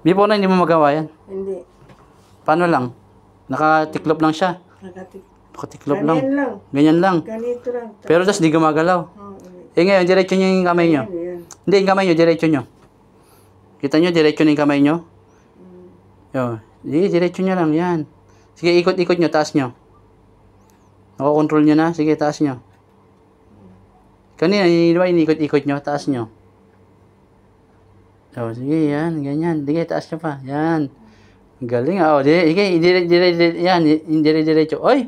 Before na hindi mo magawa yan. Hindi. Paano lang? Nakatiklop lang siya. Nakatiklop lang. Ganyan lang. Ganyan lang. Ganito lang. Pero tas di gumagalaw. Ngayon, diretso nyo yung kamay nyo. Yan. Hindi, yung kamay nyo, diretso nyo. Kita nyo, diretso na yung kamay nyo. Yo, sige, diretso nyo lang, yan. Sige, ikot-ikot nyo, taas nyo. Nakokontrol nyo na, sige, taas nyo. Kanina, di ba, inikot-ikot nyo, taas nyo. So, sige, yan, ganyan. Sige, taas nyo pa, yan. Galing, sige, yan, diretso. Oy,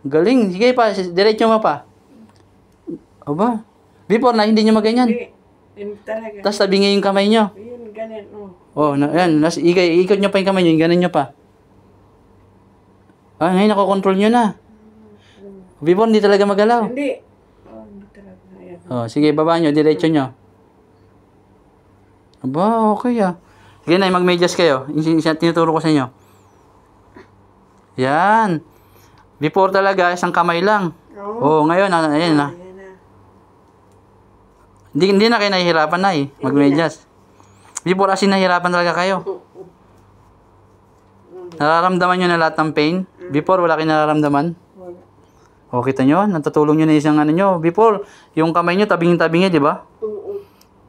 galing, sige pa, diretso mo pa. Aba, before na, hindi nyo maganyan. Hindi talaga. Tapos tabingin yung kamay nyo. Yun, ganyan, Yan. Ikot nyo pa yung kamay nyo. Ganon nyo pa. Ngayon nakokontrol nyo na. Before, hindi talaga magalaw. Hindi. Hindi talaga. Ayan. Sige, baba nyo. Diretso nyo. Aba, okay Sige na, mag-medyas kayo. Tinuturo ko sa inyo. Yan. Before talaga, isang kamay lang. Ngayon, ayan na. Hindi na kayo nahihirapan na mag-medyas. Before kasi nahihirapan talaga kayo. Nararamdaman nyo na lahat ng pain. Before wala kayo nararamdaman. O kita nyo, natutulong nyo na isang ano nyo. Before, yung kamay nyo tabingin-tabingin, di ba?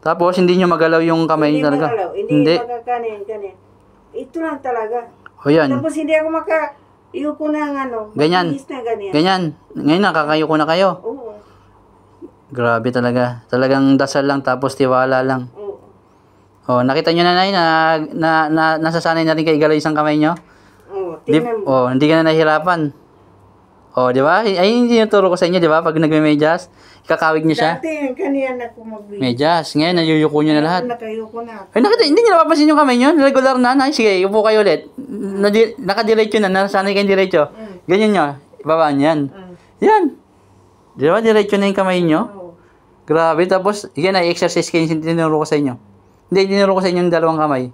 Tapos hindi nyo magalaw yung kamay nyo talaga. Hindi magakanin. Ito lang talaga. Yan. Tapos hindi ako yuko ng ganyan. Ganyan. Ngayon nakakayo ko na kayo. Oo. Grabe talaga. Talagang dasal lang tapos tiwala lang. Nakita nyo na nasasanay na rin kayo igalaw isang kamay nyo? Tingnan mo. Hindi ka na nahihirapan. Di ba? Ay, hindi naturo ko sa inyo, di ba? Pag nagme-medyas, ikakawig nyo siya. Dati, kanina ako mag-medyas. Medyas. Ngayon, nayuyuko nyo na lahat. Nakayuko na. Ay, hindi nyo napapansin yung kamay nyo? Regular na. Sige, upo kayo ulit. Nakadiretso na. Nasanay kayong diretso. Ganyan nyo. Ibaba nyo yan. Yan. Di ba? Diretso na yung kamay nyo. Grabe. Tapos, yan na, exercise kayo yung tinuro ko sa inyo. Hindi, tinuro ko sa inyo yung dalawang kamay.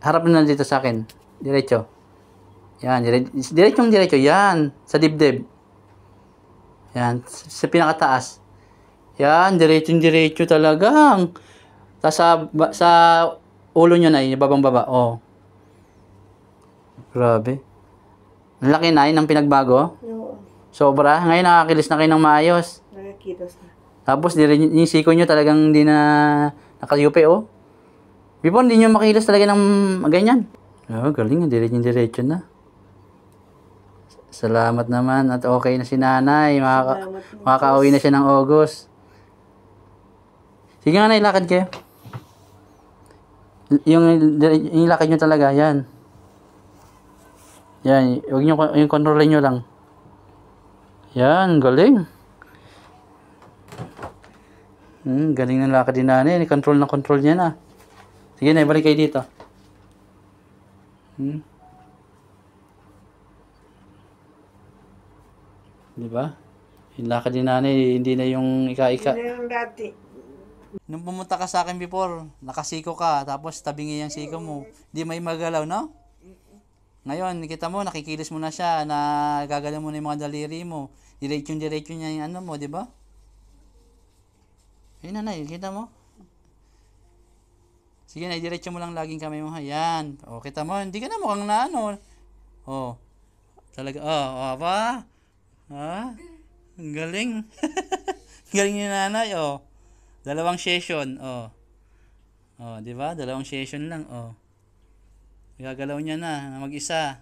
Harap na dito sa akin. Diretso. Yan, diretso. Yan, sa dibdib. Yan, sa pinakataas. Yan, diretso talagang. Tapos sa ulo nyo na, babang-baba. Grabe. Ang laki na yun ang pinagbago. Sobra. Ngayon nakakilis na kayo ng maayos. Nakakilos na. Tapos yung siko nyo talagang hindi na nakayupi, Before, hindi nyo makilos talaga ng ganyan. Galing. Diretso na. Salamat naman at okay na si nanay. Makaka-uwi na siya ng August. Sige nga na, ilakad kayo. Yung lakad nyo talaga, yan. Yan, huwag nyo, yung kontrolin nyo lang. Yan, galing. Galing ng lakad din nanay. Control niya na. Sige na, balik kayo dito. Diba? Yung lakad din nanay, hindi na yung ika-ika. Hindi yung dati. Nung pumunta ka sa akin before, nakasiko ka, tapos tabingi yung siko mo. Di may magalaw, no? Ngayon, kita mo, nakikilis mo na siya, gagalaw mo na yung mga daliri mo. Diretso niya yung ano mo, di ba? Ayun nanay, kita mo? Sige na, diretso mo lang laging kamay mo. Yan. Kita mo, hindi ka na mukhang na ano. Talaga, ba? Ang galing. Galing ni nanay, Dalawang session, di ba? Dalawang session lang, Gagalaw niya na mag-isa.